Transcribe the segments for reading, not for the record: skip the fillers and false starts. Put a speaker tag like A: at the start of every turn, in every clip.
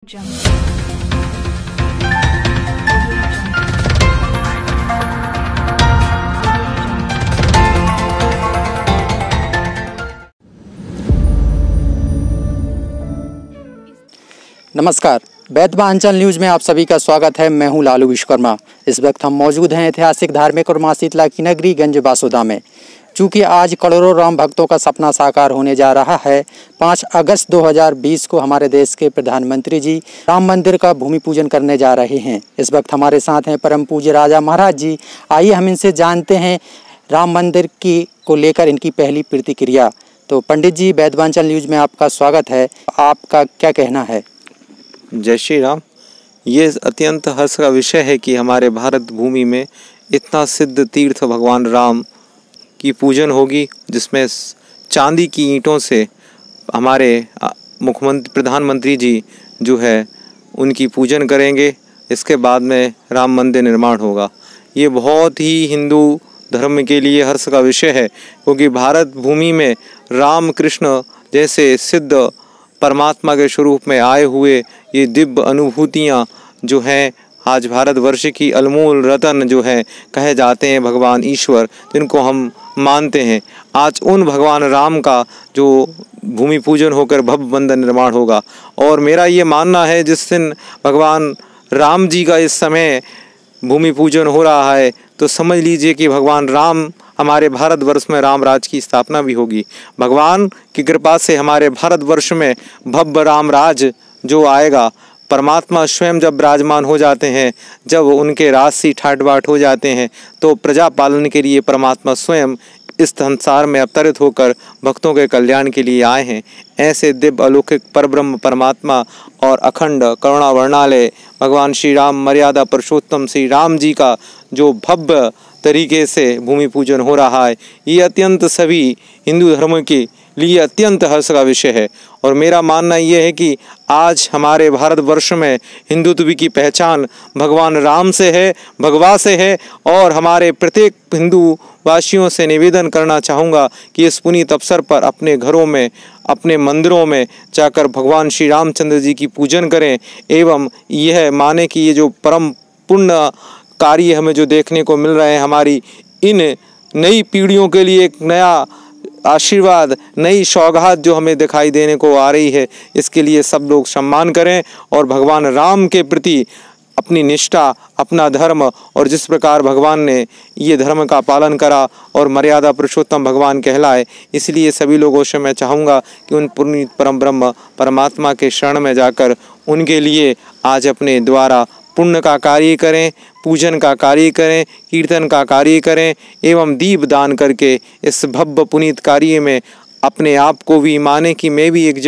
A: नमस्कार, वैधवांचल न्यूज में आप सभी का स्वागत है। मैं हूं लालू विश्वकर्मा। इस वक्त हम मौजूद हैं ऐतिहासिक धार्मिक और मां शीतला की नगरी गंज बासुदा में। चूँकि आज करोड़ों राम भक्तों का सपना साकार होने जा रहा है, 5 अगस्त 2020 को हमारे देश के प्रधानमंत्री जी राम मंदिर का भूमि पूजन करने जा रहे हैं। इस वक्त हमारे साथ हैं परम पूज्य राजा महाराज जी। आइए हम इनसे जानते हैं राम मंदिर को लेकर इनकी पहली प्रतिक्रिया। तो पंडित जी, वैधवांचल न्यूज में आपका स्वागत है। आपका क्या कहना है?
B: जय श्री राम। ये अत्यंत हर्ष का विषय है कि हमारे भारत भूमि में इतना सिद्ध तीर्थ भगवान राम की पूजन होगी, जिसमें चांदी की ईंटों से हमारे प्रधानमंत्री जी जो है उनकी पूजन करेंगे। इसके बाद में राम मंदिर निर्माण होगा। ये बहुत ही हिंदू धर्म के लिए हर्ष का विषय है, क्योंकि भारत भूमि में राम कृष्ण जैसे सिद्ध परमात्मा के स्वरूप में आए हुए ये दिव्य अनुभूतियाँ जो हैं, आज भारतवर्ष की अनमोल रत्न जो है कहे जाते हैं भगवान ईश्वर, जिनको हम मानते हैं। आज उन भगवान राम का जो भूमि पूजन होकर भव्य मंदिर निर्माण होगा। और मेरा ये मानना है, जिस दिन भगवान राम जी का इस समय भूमि पूजन हो रहा है, तो समझ लीजिए कि भगवान राम हमारे भारतवर्ष में राम राज की स्थापना भी होगी। भगवान की कृपा से हमारे भारतवर्ष में भव्य राम राज जो आएगा, परमात्मा स्वयं जब विराजमान हो जाते हैं, जब उनके राजसी ठाट बाट हो जाते हैं, तो प्रजा पालन के लिए परमात्मा स्वयं इस संसार में अवतरित होकर भक्तों के कल्याण के लिए आए हैं। ऐसे दिव्य अलौकिक परब्रह्म परमात्मा और अखंड करुणा वर्णालय भगवान श्री राम मर्यादा पुरुषोत्तम श्री राम जी का जो भव्य तरीके से भूमि पूजन हो रहा है, ये अत्यंत सभी हिंदू धर्मों के लिए अत्यंत हर्ष का विषय है। और मेरा मानना ये है कि आज हमारे भारतवर्ष में हिंदुत्व की पहचान भगवान राम से है, भगवा से है। और हमारे प्रत्येक हिंदू वासियों से निवेदन करना चाहूँगा कि इस पुनीत अवसर पर अपने घरों में, अपने मंदिरों में जाकर भगवान श्री रामचंद्र जी की पूजन करें, एवं यह माने कि ये जो परम पुण्य कार्य हमें जो देखने को मिल रहे हैं, हमारी इन नई पीढ़ियों के लिए एक नया आशीर्वाद, नई सौगात जो हमें दिखाई देने को आ रही है, इसके लिए सब लोग सम्मान करें और भगवान राम के प्रति अपनी निष्ठा, अपना धर्म, और जिस प्रकार भगवान ने ये धर्म का पालन करा और मर्यादा पुरुषोत्तम भगवान कहलाए, इसलिए सभी लोगों से मैं चाहूँगा कि उन पुण्य परम ब्रह्म परमात्मा के शरण में जाकर उनके लिए आज अपने द्वारा पुण्य का कार्य करें, पूजन का कार्य करें, कीर्तन का कार्य करें, एवं दीप दान करके इस भव्य पुनीत कार्य में अपने आप को भी माने कि मैं भी एक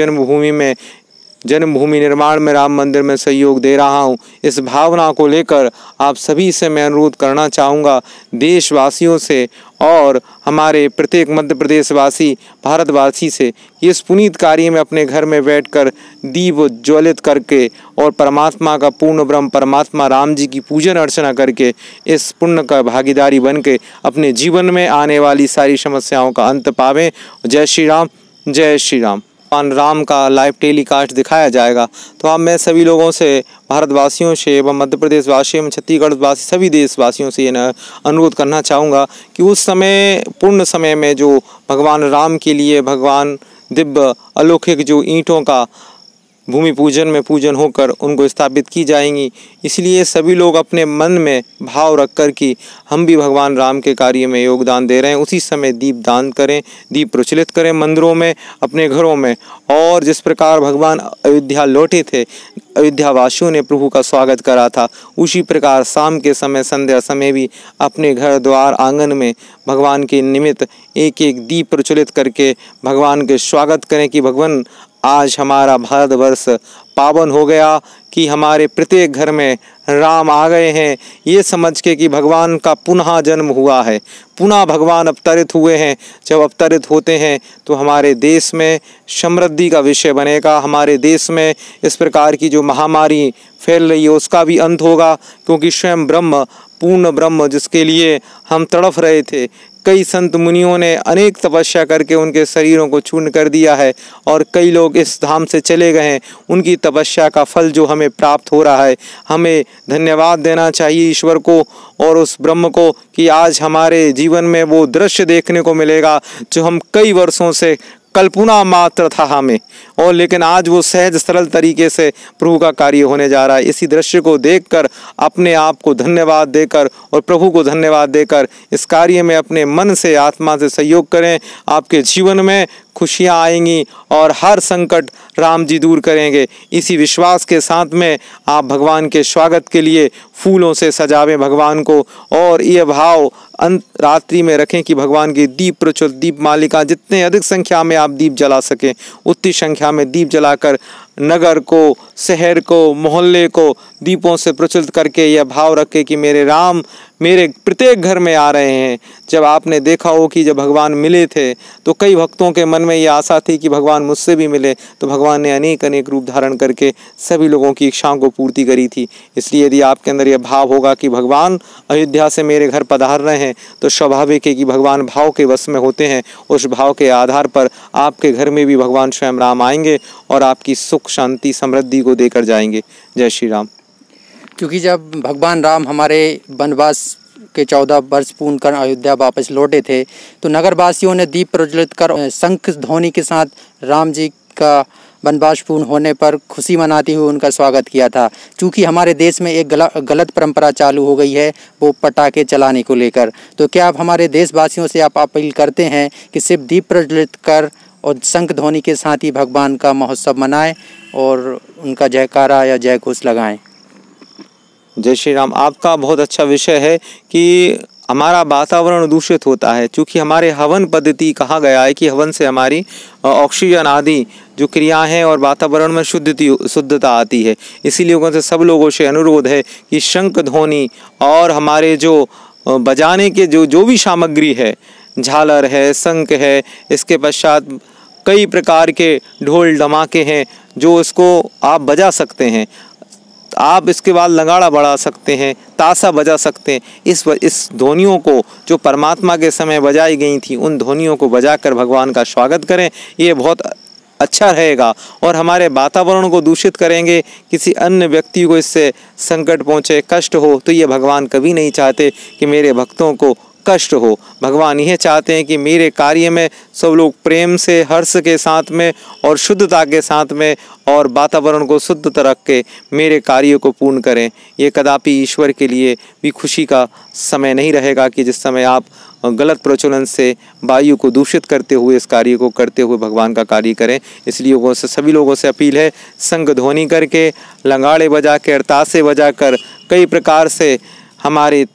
B: जन्मभूमि निर्माण में राम मंदिर में सहयोग दे रहा हूँ। इस भावना को लेकर आप सभी से मैं अनुरोध करना चाहूँगा, देशवासियों से और हमारे प्रत्येक मध्य प्रदेशवासी, भारतवासी से, इस पुनीत कार्य में अपने घर में बैठकर दीप ज्वलित करके और परमात्मा का पूर्ण ब्रह्म परमात्मा राम जी की पूजन अर्चना करके इस पुण्य का भागीदारी बन के अपने जीवन में आने वाली सारी समस्याओं का अंत पावें। जय श्री राम, जय श्री राम। राम का लाइव टेलीकास्ट दिखाया जाएगा। तो अब मैं सभी लोगों से, भारतवासियों से एवं मध्य प्रदेश वासियों में छत्तीसगढ़ वासी सभी देशवासियों से ये अनुरोध करना चाहूँगा कि उस समय पूर्ण समय में जो भगवान राम के लिए भगवान दिव्य अलौकिक जो ईंटों का भूमि पूजन में पूजन होकर उनको स्थापित की जाएंगी, इसलिए सभी लोग अपने मन में भाव रखकर कि हम भी भगवान राम के कार्य में योगदान दे रहे हैं, उसी समय दीप दान करें, दीप प्रज्वलित करें मंदिरों में, अपने घरों में। और जिस प्रकार भगवान अयोध्या लौटे थे, अयोध्यावासियों ने प्रभु का स्वागत करा था, उसी प्रकार शाम के समय, संध्या समय भी अपने घर द्वार आंगन में भगवान के निमित्त एक एक दीप प्रज्वलित करके भगवान के स्वागत करें कि भगवान आज हमारा भारतवर्ष पावन हो गया, कि हमारे प्रत्येक घर में राम आ गए हैं, ये समझ के कि भगवान का पुनः जन्म हुआ है, पुनः भगवान अवतरित हुए हैं। जब अवतरित होते हैं तो हमारे देश में समृद्धि का विषय बनेगा, हमारे देश में इस प्रकार की जो महामारी फैल रही है उसका भी अंत होगा, क्योंकि स्वयं ब्रह्म पूर्ण ब्रह्म जिसके लिए हम तड़फ रहे थे, कई संत मुनियों ने अनेक तपस्या करके उनके शरीरों को चूर्ण कर दिया है और कई लोग इस धाम से चले गए हैं। उनकी तपस्या का फल जो हमें प्राप्त हो रहा है, हमें धन्यवाद देना चाहिए ईश्वर को और उस ब्रह्म को कि आज हमारे जीवन में वो दृश्य देखने को मिलेगा जो हम कई वर्षों से कल्पना मात्र था हमें, और लेकिन आज वो सहज सरल तरीके से प्रभु का कार्य होने जा रहा है। इसी दृश्य को देखकर अपने आप को धन्यवाद देकर और प्रभु को धन्यवाद देकर इस कार्य में अपने मन से आत्मा से सहयोग करें। आपके जीवन में खुशियाँ आएंगी और हर संकट राम जी दूर करेंगे। इसी विश्वास के साथ में आप भगवान के स्वागत के लिए फूलों से सजावें भगवान को, और ये भाव अंत रात्रि में रखें कि भगवान की दीप प्रज्वलित दीप मालिका, जितने अधिक संख्या में आप दीप जला सकें उतनी संख्या में दीप जलाकर नगर को, शहर को, मोहल्ले को दीपों से प्रज्वलित करके यह भाव रखें कि मेरे राम मेरे प्रत्येक घर में आ रहे हैं। जब आपने देखा हो कि जब भगवान मिले थे तो कई भक्तों के मन में ये आशा थी कि भगवान मुझसे भी मिले, तो भगवान ने अनेक अनेक रूप धारण करके सभी लोगों की इच्छाओं को पूर्ति करी थी। इसलिए यदि आपके अंदर यह भाव होगा कि भगवान अयोध्या से मेरे घर पधार रहे हैं, तो स्वाभाविक है कि भगवान भाव के वश में होते हैं। उस भाव के आधार पर आपके घर में भी भगवान स्वयं राम आएंगे और आपकी सुख शांति समृद्धि को देकर जाएंगे। जय श्री राम।
A: क्योंकि जब भगवान राम हमारे वनवास के 14 वर्ष पूर्ण कर अयोध्या वापस लौटे थे, तो नगरवासियों ने दीप प्रज्वलित कर शंख ध्वनि के साथ राम जी का वनवास पूर्ण होने पर खुशी मनाते हुए उनका स्वागत किया था। क्योंकि हमारे देश में एक गलत परंपरा चालू हो गई है, वो पटाखे चलाने को लेकर। तो क्या आप हमारे देशवासियों से आप अपील करते हैं कि सिर्फ दीप प्रज्वलित कर और शंख ध्वनि के साथ ही भगवान का महोत्सव मनाएं और उनका जयकारा या जय घोष लगाएं?
B: जय श्री राम। आपका बहुत अच्छा विषय है कि हमारा वातावरण दूषित होता है, क्योंकि हमारे हवन पद्धति कहा गया है कि हवन से हमारी ऑक्सीजन आदि जो क्रियाएं हैं और वातावरण में शुद्धता आती है। इसीलिए सब लोगों से अनुरोध है कि शंख ध्वनि और हमारे जो बजाने के जो भी सामग्री है, झालर है, शंख है, इसके पश्चात कई प्रकार के ढोल धमाके हैं जो इसको आप बजा सकते हैं। आप इसके बाद नगाड़ा बढ़ा सकते हैं, ताशा बजा सकते हैं। इस ध्वनियों को जो परमात्मा के समय बजाई गई थी, उन ध्वनियों को बजाकर भगवान का स्वागत करें। ये बहुत अच्छा रहेगा और हमारे वातावरण को दूषित करेंगे, किसी अन्य व्यक्ति को इससे संकट पहुँचे, कष्ट हो, तो ये भगवान कभी नहीं चाहते कि मेरे भक्तों को कष्ट हो। भगवान यह चाहते हैं कि मेरे कार्य में सब लोग प्रेम से, हर्ष के साथ में और शुद्धता के साथ में और वातावरण को शुद्ध रख के मेरे कार्य को पूर्ण करें। ये कदापि ईश्वर के लिए भी खुशी का समय नहीं रहेगा कि जिस समय आप गलत प्रचलन से वायु को दूषित करते हुए इस कार्य को करते हुए भगवान का कार्य करें। इसलिए सभी लोगों से अपील है, शंख ध्वनि करके, लंगाड़े बजा के, ताशे बजा कर, कई प्रकार से हमारे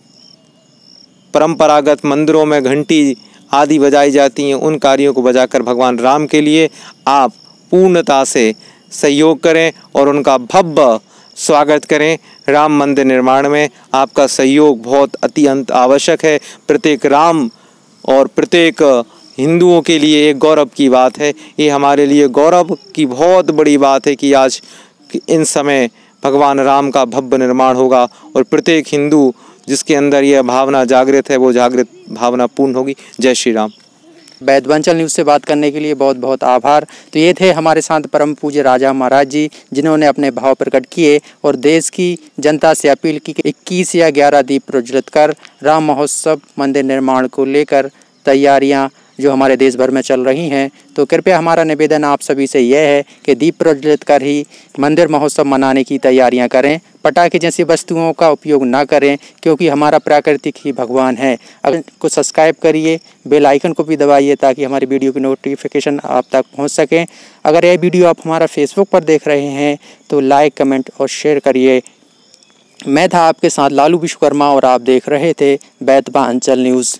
B: परंपरागत मंदिरों में घंटी आदि बजाई जाती हैं, उन कार्यों को बजाकर भगवान राम के लिए आप पूर्णता से सहयोग करें और उनका भव्य स्वागत करें। राम मंदिर निर्माण में आपका सहयोग बहुत अत्यंत आवश्यक है। प्रत्येक राम और प्रत्येक हिंदुओं के लिए एक गौरव की बात है। ये हमारे लिए गौरव की बहुत बड़ी बात है कि आज इन समय भगवान राम का भव्य निर्माण होगा और प्रत्येक हिंदू जिसके अंदर यह भावना जागृत है, वो जागृत भावना पूर्ण होगी। जय श्री राम।
A: वैद्यवंचल न्यूज़ से बात करने के लिए बहुत बहुत आभार। तो ये थे हमारे साथ परम पूज्य राजा महाराज जी, जिन्होंने अपने भाव प्रकट किए और देश की जनता से अपील की कि 21 या 11 दीप प्रज्वलित कर राम महोत्सव मंदिर निर्माण को लेकर तैयारियां जो हमारे देश भर में चल रही हैं। तो कृपया हमारा निवेदन आप सभी से यह है कि दीप प्रज्वलित कर ही मंदिर महोत्सव मनाने की तैयारियां करें। पटाखे जैसी वस्तुओं का उपयोग ना करें, क्योंकि हमारा प्राकृतिक ही भगवान है। अगर को सब्सक्राइब करिए, बेल आइकन को भी दबाइए ताकि हमारी वीडियो की नोटिफिकेशन आप तक पहुंच सकें। अगर यह वीडियो आप हमारा फेसबुक पर देख रहे हैं तो लाइक, कमेंट और शेयर करिए। मैं था आपके साथ लालू विश्वकर्मा और आप देख रहे थे वैद्यवंचल न्यूज़।